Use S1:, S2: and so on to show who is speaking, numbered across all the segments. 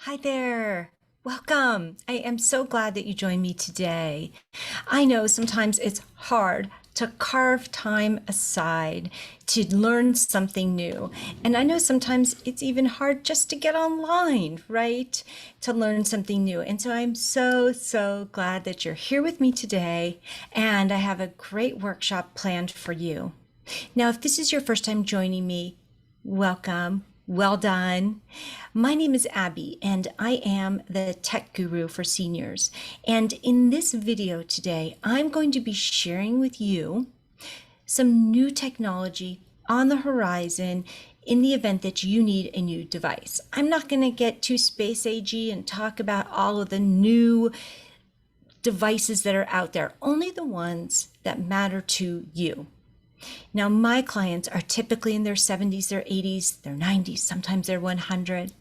S1: Hi there. Welcome. I am so glad that you joined me today. I know sometimes it's hard to carve time aside to learn something new. And I know sometimes it's even hard just to get online, right? To learn something new. And so I'm so glad that you're here with me today. And I have a great workshop planned for you. Now, if this is your first time joining me, welcome. Well done. My name is Abby, and I am the tech guru for seniors. And in this video today, I'm going to be sharing with you some new technology on the horizon in the event that you need a new device. I'm not going to get too space agey and talk about all of the new devices that are out there, only the ones that matter to you. Now, my clients are typically in their 70s, their 80s, their 90s, sometimes they're 100.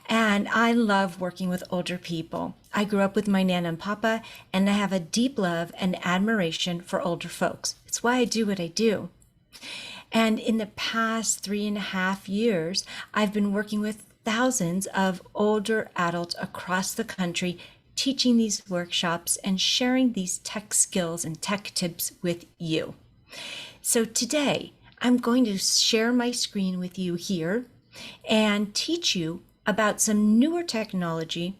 S1: And I love working with older people. I grew up with my Nana and Papa, and I have a deep love and admiration for older folks. It's why I do what I do. And in the past 3.5 years, I've been working with thousands of older adults across the country, teaching these workshops and sharing these tech skills and tech tips with you. So today, I'm going to share my screen with you here and teach you about some newer technology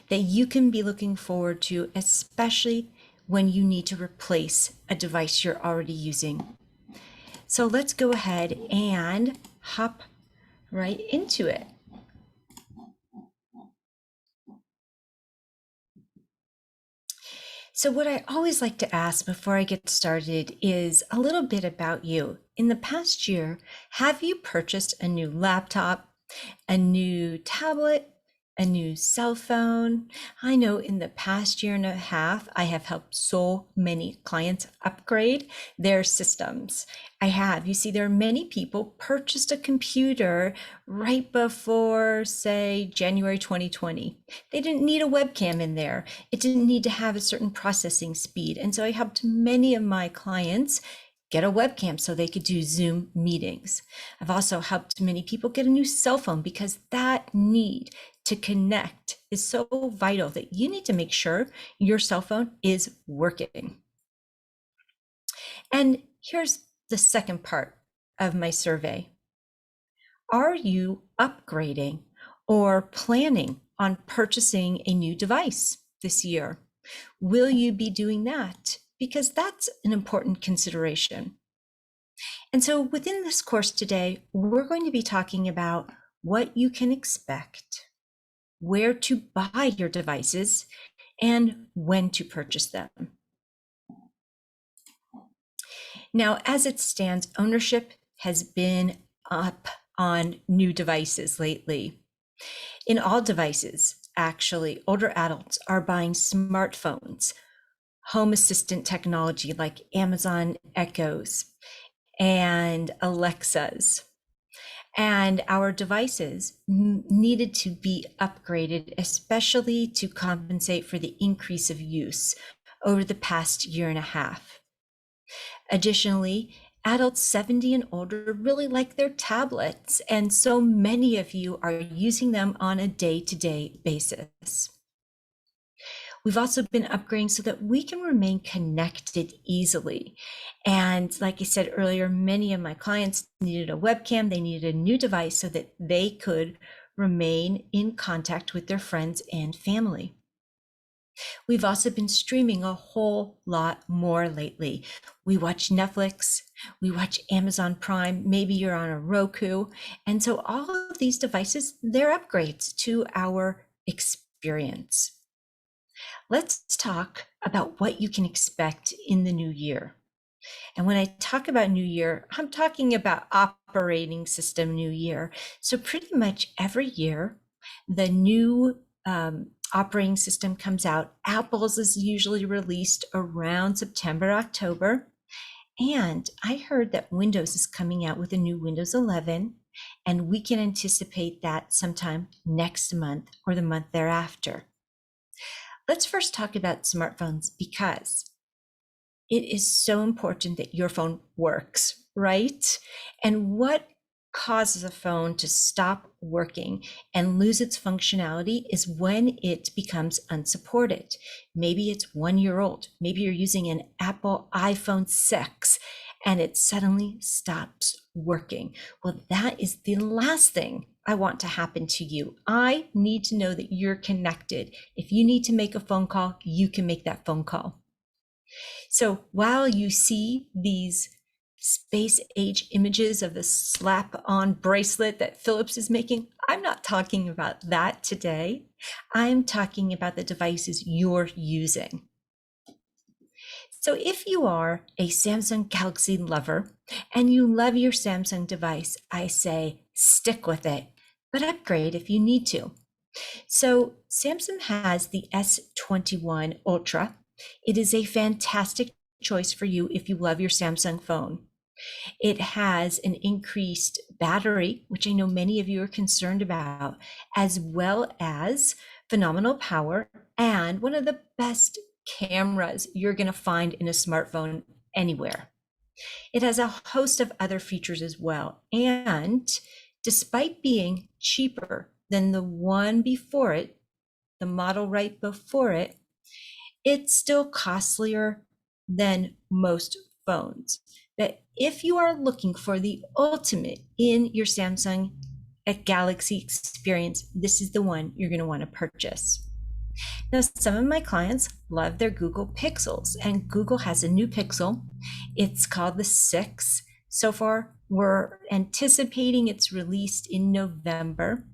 S1: that you can be looking forward to, especially when you need to replace a device you're already using. So let's go ahead and hop right into it. So what I always like to ask before I get started is a little bit about you. In the past year, have you purchased a new laptop, a new tablet, a new cell phone? I know in the past year and a half, I have helped so many clients upgrade their systems. I have. You see, there are many people purchased a computer right before, say, January 2020. They didn't need a webcam in there. It didn't need to have a certain processing speed. And so I helped many of my clients get a webcam so they could do Zoom meetings. I've also helped many people get a new cell phone because that need to connect is so vital that you need to make sure your cell phone is working. And here's the second part of my survey. Are you upgrading or planning on purchasing a new device this year? Will you be doing that? Because that's an important consideration. And so within this course today, we're going to be talking about what you can expect, where to buy your devices, and when to purchase them. Now, as it stands, ownership has been up on new devices lately. In all devices, actually, older adults are buying smartphones, home assistant technology like Amazon Echoes and Alexas. And our devices needed to be upgraded, especially to compensate for the increase of use over the past year and a half. Additionally, adults 70 and older really like their tablets, and so many of you are using them on a day-to-day basis. We've also been upgrading so that we can remain connected easily. And like I said earlier, many of my clients needed a webcam, they needed a new device so that they could remain in contact with their friends and family. We've also been streaming a whole lot more lately. We watch Netflix, we watch Amazon Prime, maybe you're on a Roku. And so all of these devices, they're upgrades to our experience. Let's talk about what you can expect in the new year. And when I talk about new year, I'm talking about operating system new year. So pretty much every year, the new operating system comes out. Apple's is usually released around September, October. And I heard that Windows is coming out with a new Windows 11, and we can anticipate that sometime next month or the month thereafter. Let's first talk about smartphones because it is so important that your phone works, right? And what causes a phone to stop working and lose its functionality is when it becomes unsupported. Maybe it's 1 year old. Maybe you're using an Apple iPhone 6 and it suddenly stops working. Well, that is the last thing I want to happen to you. I need to know that you're connected. If you need to make a phone call, you can make that phone call. So while you see these space age images of the slap on bracelet that Philips is making, I'm not talking about that today. I'm talking about the devices you're using. So if you are a Samsung Galaxy lover and you love your Samsung device, I say stick with it, but upgrade if you need to. So Samsung has the S21 Ultra. It is a fantastic choice for you if you love your Samsung phone. It has an increased battery, which I know many of you are concerned about, as well as phenomenal power and one of the best cameras you're going to find in a smartphone anywhere. It has a host of other features as well. And despite being cheaper than the one before it, the model right before it, it's still costlier than most phones. But if you are looking for the ultimate in your Samsung Galaxy experience, this is the one you're going to want to purchase. Now, some of my clients love their Google Pixels, and Google has a new Pixel. It's called the 6. So far, we're anticipating it's released in November.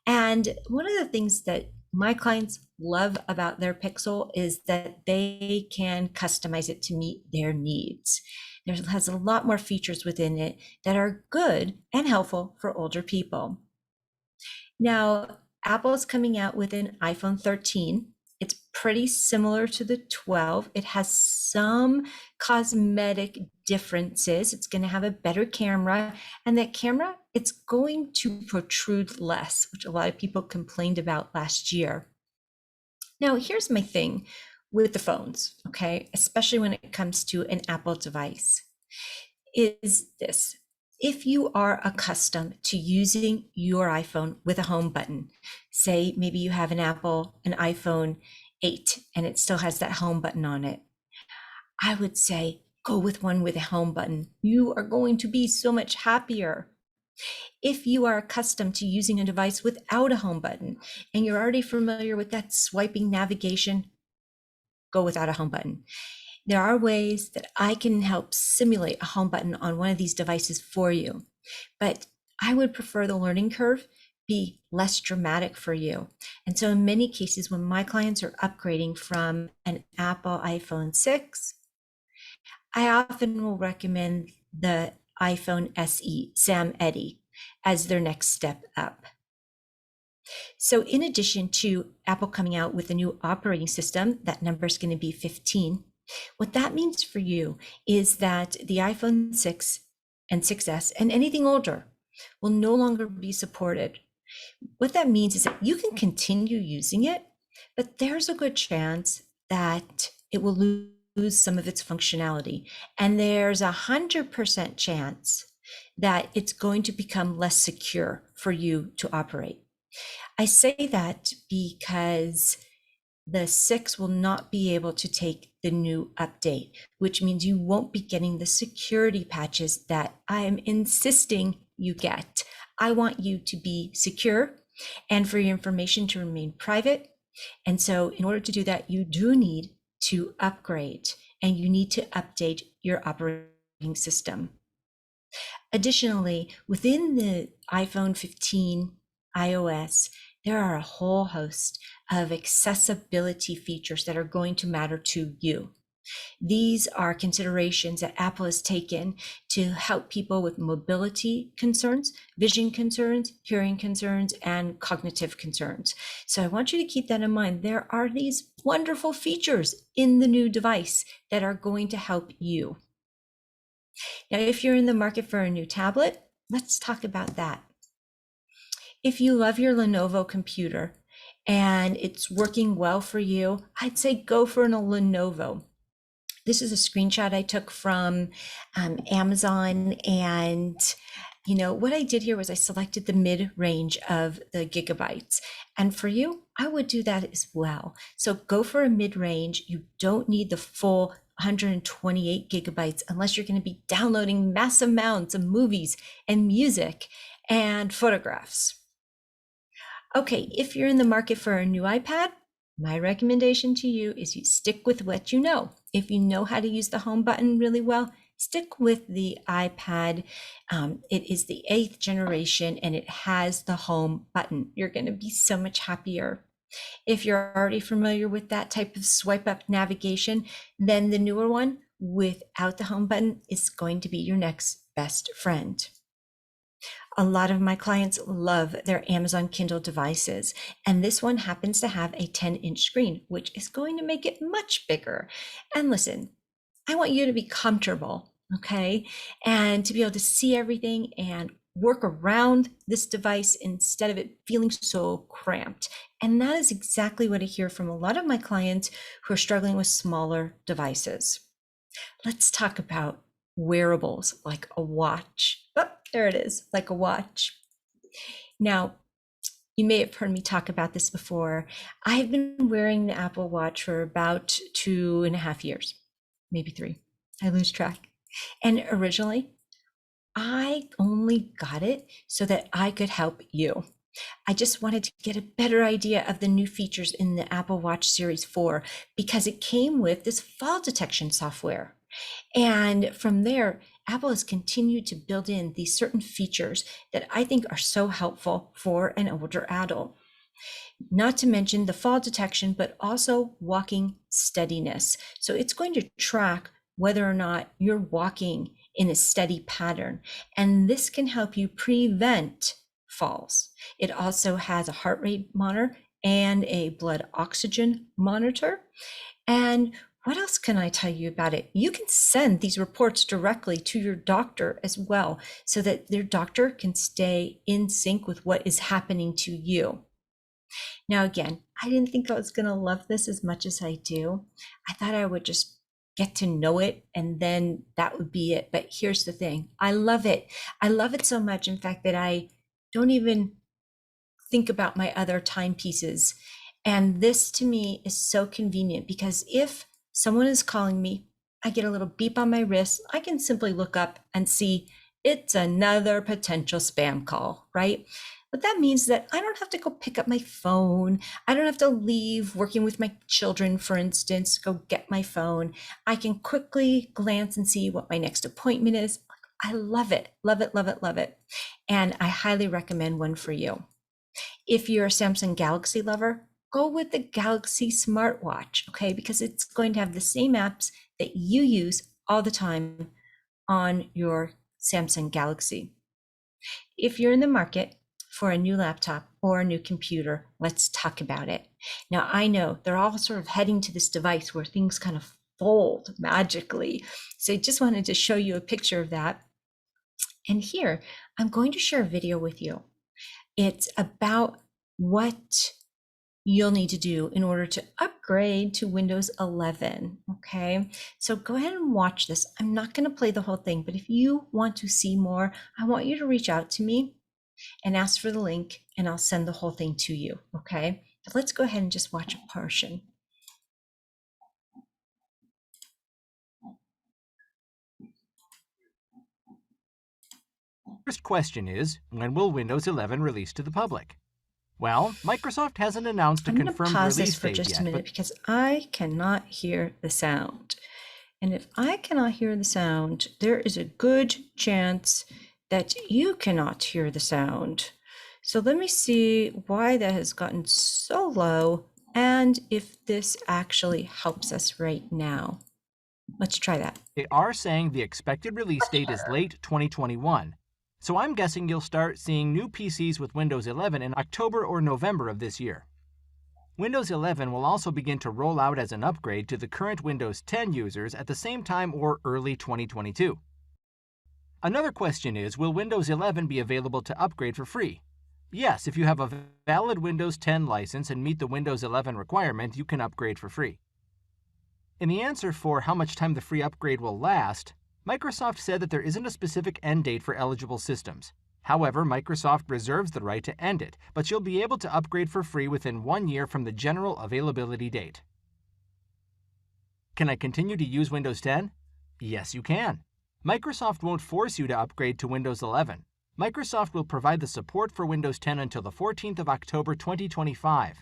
S1: And one of the things that my clients love about their Pixel is that they can customize it to meet their needs. It has a lot more features within it that are good and helpful for older people. Now, Apple is coming out with an iPhone 13. It's pretty similar to the 12. It has some cosmetic differences. It's going to have a better camera, and that camera, it's going to protrude less, which a lot of people complained about last year. Now, here's my thing with the phones, okay, especially when it comes to an Apple device, is this. If you are accustomed to using your iPhone with a home button, say maybe you have an iPhone 8, and it still has that home button on it, I would say go with one with a home button. You are going to be so much happier. If you are accustomed to using a device without a home button and you're already familiar with that swiping navigation, go without a home button. There are ways that I can help simulate a home button on one of these devices for you, but I would prefer the learning curve be less dramatic for you. And so in many cases, when my clients are upgrading from an Apple iPhone 6, I often will recommend the iPhone SE, Sam Eddy, as their next step up. So in addition to Apple coming out with a new operating system, that number is going to be 15. What that means for you is that the iPhone 6 and 6S and anything older will no longer be supported. What that means is that you can continue using it, but there's a good chance that it will lose some of its functionality. And there's 100% chance that it's going to become less secure for you to operate. I say that because the 6 will not be able to take the new update, which means you won't be getting the security patches that I am insisting you get. I want you to be secure and for your information to remain private. And so in order to do that, you do need to upgrade and you need to update your operating system. Additionally, within the iPhone 15 iOS, there are a whole host of accessibility features that are going to matter to you. These are considerations that Apple has taken to help people with mobility concerns, vision concerns, hearing concerns, and cognitive concerns. So I want you to keep that in mind. There are these wonderful features in the new device that are going to help you. Now, if you're in the market for a new tablet, let's talk about that. If you love your Lenovo computer and it's working well for you, I'd say go for a Lenovo. This is a screenshot I took from Amazon, and What I did here was I selected the mid-range of the gigabytes. And for you, I would do that as well. So go for a mid-range. You don't need the full 128 gigabytes unless you're going to be downloading massive amounts of movies and music and photographs. Okay, if you're in the market for a new iPad, my recommendation to you is you stick with what you know. If you know how to use the home button really well, stick with the iPad. It is the 8th generation and it has the home button. You're going to be so much happier. If you're already familiar with that type of swipe up navigation, then the newer one without the home button is going to be your next best friend. A lot of my clients love their Amazon Kindle devices, and this one happens to have a 10-inch screen, which is going to make it much bigger. And listen, I want you to be comfortable, okay? And to be able to see everything and work around this device instead of it feeling so cramped. And that is exactly what I hear from a lot of my clients who are struggling with smaller devices. Let's talk about wearables like a watch. Oh, there it is, like a watch. Now, you may have heard me talk about this before. I've been wearing the Apple Watch for about 2.5 years, maybe 3. I lose track. And originally, I only got it so that I could help you. I just wanted to get a better idea of the new features in the Apple Watch Series 4 because it came with this fall detection software. And from there, Apple has continued to build in these certain features that I think are so helpful for an older adult. Not to mention the fall detection, but also walking steadiness. So it's going to track whether or not you're walking in a steady pattern. And this can help you prevent falls. It also has a heart rate monitor and a blood oxygen monitor. And what else can I tell you about it? You can send these reports directly to your doctor as well, so that their doctor can stay in sync with what is happening to you. Now, again, I didn't think I was going to love this as much as I do. I thought I would just get to know it and then that would be it. But here's the thing. I love it. I love it so much, in fact, that I don't even think about my other timepieces. And this to me is so convenient because if someone is calling me, I get a little beep on my wrist. I can simply look up and see it's another potential spam call, right? But that means that I don't have to go pick up my phone. I don't have to leave working with my children, for instance, go get my phone. I can quickly glance and see what my next appointment is. I love it, love it, love it, love it. And I highly recommend one for you. If you're a Samsung Galaxy lover, go with the Galaxy smartwatch, okay? Because it's going to have the same apps that you use all the time on your Samsung Galaxy. If you're in the market for a new laptop or a new computer, let's talk about it. Now, I know they're all sort of heading to this device where things kind of fold magically. So I just wanted to show you a picture of that. And here, I'm going to share a video with you. It's about what you'll need to do in order to upgrade to Windows 11, okay? So go ahead and watch this. I'm not going to play the whole thing, but if you want to see more, I want you to reach out to me and ask for the link, and I'll send the whole thing to you, okay? But let's go ahead and just watch a portion.
S2: First question is, when will Windows 11 release to the public? Well, Microsoft hasn't announced a confirmed release date yet. I'm going to pause this for just a minute because I cannot hear the sound. And if I cannot hear the sound, there is a good chance that you cannot hear the sound. So let me see why that has gotten so low and if this actually helps us right now. Let's try that. They are saying the expected release date is late 2021. So I'm guessing you'll start seeing new PCs with Windows 11 in October or November of this year. Windows 11 will also begin to roll out as an upgrade to the current Windows 10 users at the same time or early 2022. Another question is, will Windows 11 be available to upgrade for free? Yes, if you have a valid Windows 10 license and meet the Windows 11 requirement, you can upgrade for free. In the answer for how much time the free upgrade will last, Microsoft said that there isn't a specific end date for eligible systems. However, Microsoft reserves the right to end it, but you'll be able to upgrade for free within 1 year from the general availability date. Can I continue to use Windows 10? Yes, you can. Microsoft won't force you to upgrade to Windows 11. Microsoft will provide the support for Windows 10 until the 14th of October 2025.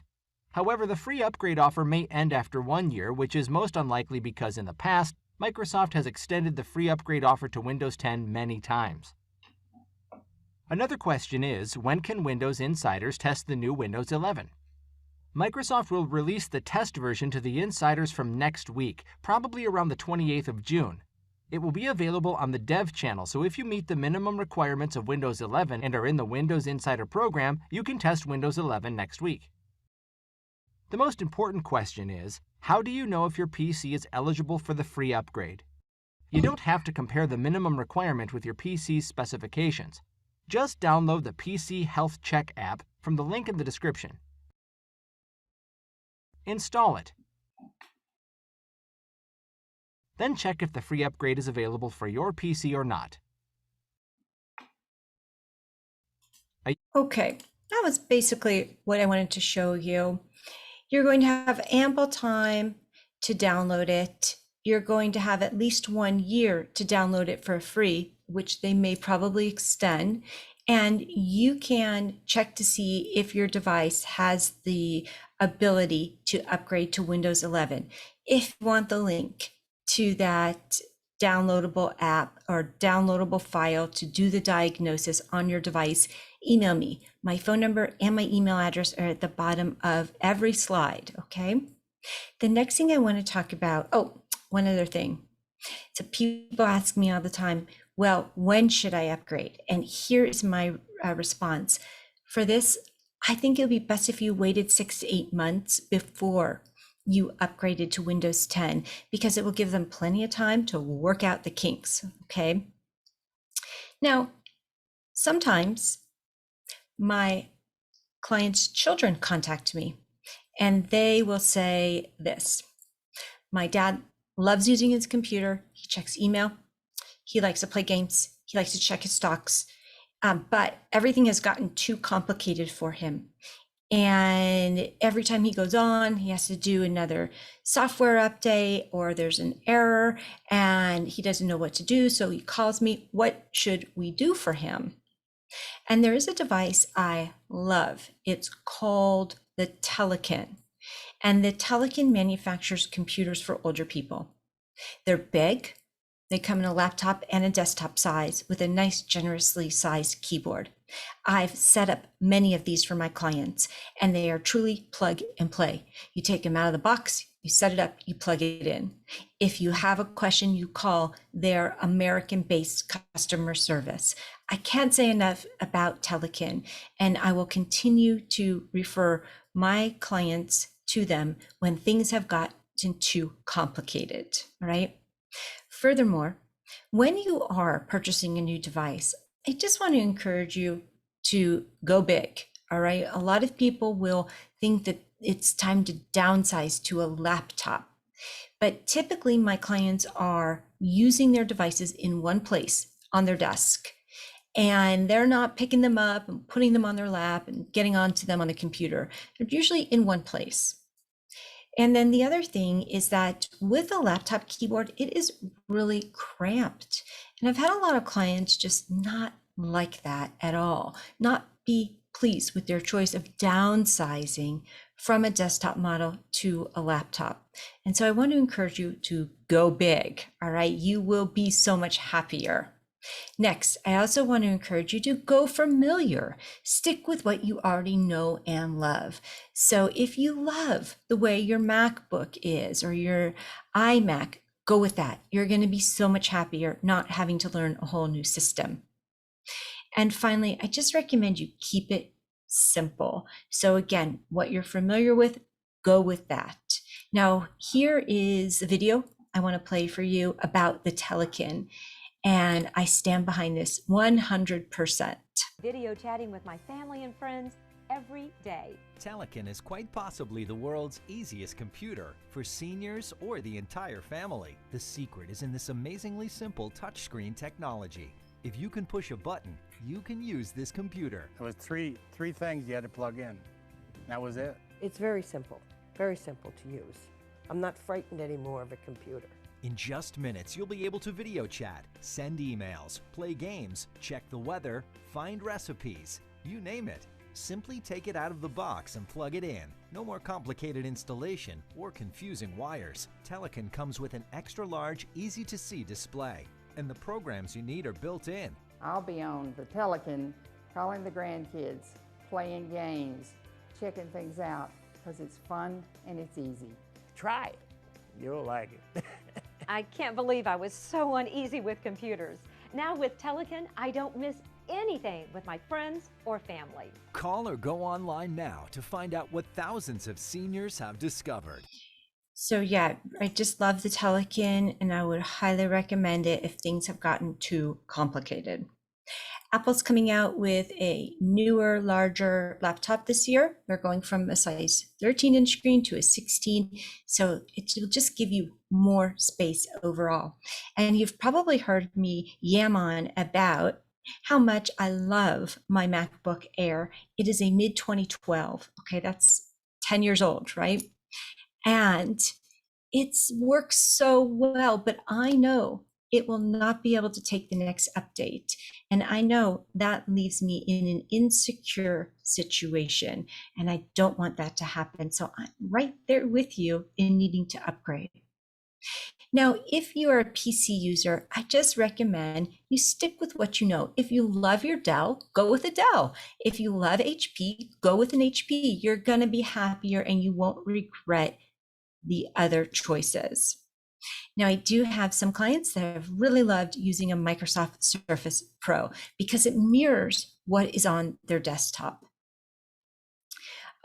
S2: However, the free upgrade offer may end after 1 year, which is most unlikely because in the past, Microsoft has extended the free upgrade offer to Windows 10 many times. Another question is, when can Windows insiders test the new Windows 11? Microsoft will release the test version to the insiders from next week, probably around the 28th of June. It will be available on the Dev channel, so if you meet the minimum requirements of Windows 11 and are in the Windows Insider program, you can test Windows 11 next week. The most important question is, how do you know if your PC is eligible for the free upgrade? You don't have to compare the minimum requirement with your PC's specifications. Just download the PC Health Check app from the link in the description. Install it. Then check if the free upgrade is available for your PC or not.
S1: Okay, that was basically what I wanted to show you. You're going to have ample time to download it. You're going to have at least 1 year to download it for free, which they may probably extend. And you can check to see if your device has the ability to upgrade to Windows 11. If you want the link to that downloadable app or downloadable file to do the diagnosis on your device, email me. My phone number and my email address are at the bottom of every slide, okay? The next thing I want to talk about, one other thing. So people ask me all the time, well, when should I upgrade? And here is my response. For this, I think it would be best if you waited 6 to 8 months before you upgraded to Windows 10, because it will give them plenty of time to work out the kinks, okay? Now, sometimes my clients' children contact me and they will say this: my dad loves using his computer, he checks email, he likes to play games, he likes to check his stocks, but everything has gotten too complicated for him. And every time he goes on, he has to do another software update, or there's an error and he doesn't know what to do. So he calls me, what should we do for him? And there is a device I love. It's called the Telekin. And the Telekin manufactures computers for older people. They're big. They come in a laptop and a desktop size with a nice, generously sized keyboard. I've set up many of these for my clients, and they are truly plug and play. You take them out of the box, you set it up, you plug it in. If you have a question, you call their American-based customer service. I can't say enough about Telekin, and I will continue to refer my clients to them when things have gotten too complicated, all right? Furthermore, when you are purchasing a new device, I just want to encourage you to go big, all right? A lot of people will think that it's time to downsize to a laptop, but typically my clients are using their devices in one place on their desk, and they're not picking them up and putting them on their lap and getting onto them on a computer. They're usually in one place. And then the other thing is that with a laptop keyboard, it is really cramped. And I've had a lot of clients just not like that at all, not be pleased with their choice of downsizing from a desktop model to a laptop. And so I want to encourage you to go big, all right? You will be so much happier. Next, I also want to encourage you to go familiar. Stick with what you already know and love. So if you love the way your MacBook is or your iMac, go with that. You're going to be so much happier not having to learn a whole new system. And finally, I just recommend you keep it simple. So again, what you're familiar with, go with that. Now, here is a video I want to play for you about the Telekin. And I stand behind this 100%.
S3: Video chatting with my family and friends every day.
S4: Telekin is quite possibly the world's easiest computer for seniors or the entire family. The secret is in this amazingly simple touchscreen technology. If you can push a button, you can use this computer.
S5: It was three things you had to plug in. That was it.
S6: It's very simple to use. I'm not frightened anymore of a computer.
S4: In just minutes, you'll be able to video chat, send emails, play games, check the weather, find recipes, you name it. Simply take it out of the box and plug it in. No more complicated installation or confusing wires. Telekin comes with an extra large, easy to see display, and the programs you need are built in.
S7: I'll be on the Telekin calling the grandkids, playing games, checking things out, because it's fun and it's easy.
S5: Try it. You'll like it.
S3: I can't believe I was so uneasy with computers. Now with Telekin, I don't miss anything with my friends or family.
S4: Call or go online now to find out what thousands of seniors have discovered.
S1: So yeah, I just love the Telekin, and I would highly recommend it if things have gotten too complicated. Apple's coming out with a newer, larger laptop this year. They're going from a size 13-inch screen to a 16, so it will just give you more space overall. And you've probably heard me yam on about how much I love my MacBook Air. It is a mid-2012. Okay, that's 10 years old, right? And it works so well, but I know it will not be able to take the next update. And I know that leaves me in an insecure situation, and I don't want that to happen. So I'm right there with you in needing to upgrade. Now, if you are a PC user, I just recommend you stick with what you know. If you love your Dell, go with a Dell. If you love HP, go with an HP. You're gonna be happier and you won't regret the other choices. Now, I do have some clients that have really loved using a Microsoft Surface Pro because it mirrors what is on their desktop.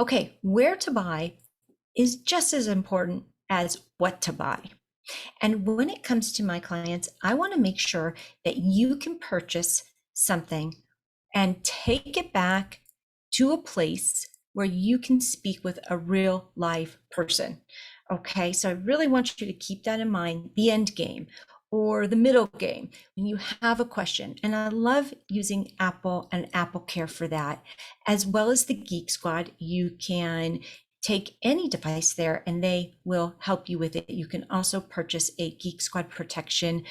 S1: Okay, where to buy is just as important as what to buy. And when it comes to my clients, I want to make sure that you can purchase something and take it back to a place where you can speak with a real live person. Okay, so I really want you to keep that in mind, the end game or the middle game when you have a question. And I love using Apple and Apple Care for that, as well as the Geek Squad. You can take any device there and they will help you with it. You can also purchase a Geek Squad protection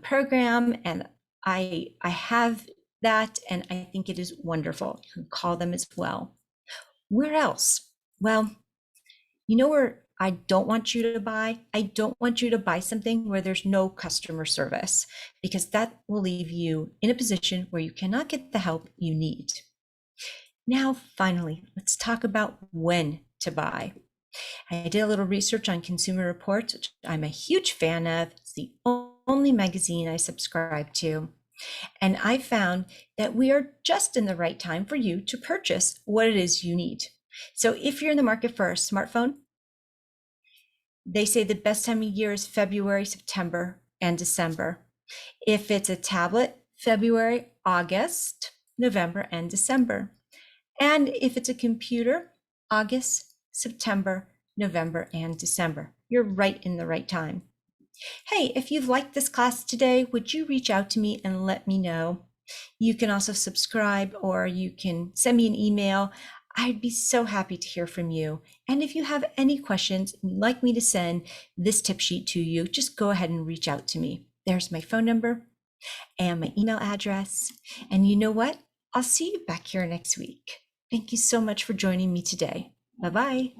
S1: program, and I have that, and I think it is wonderful. You can call them as well. Where else? Well, you know where I don't want you to buy? I don't want you to buy something where there's no customer service, because that will leave you in a position where you cannot get the help you need. Now, finally, let's talk about when to buy. I did a little research on Consumer Reports, which I'm a huge fan of. It's the only magazine I subscribe to. And I found that we are just in the right time for you to purchase what it is you need. So if you're in the market for a smartphone, they say the best time of year is February, September, and December. If it's a tablet, February, August, November, and December. And if it's a computer, August, September, November, and December. You're right in the right time. Hey, if you've liked this class today, would you reach out to me and let me know? You can also subscribe, or you can send me an email. I'd be so happy to hear from you. And if you have any questions and you'd like me to send this tip sheet to you, just go ahead and reach out to me. There's my phone number and my email address. And you know what? I'll see you back here next week. Thank you so much for joining me today. Bye-bye.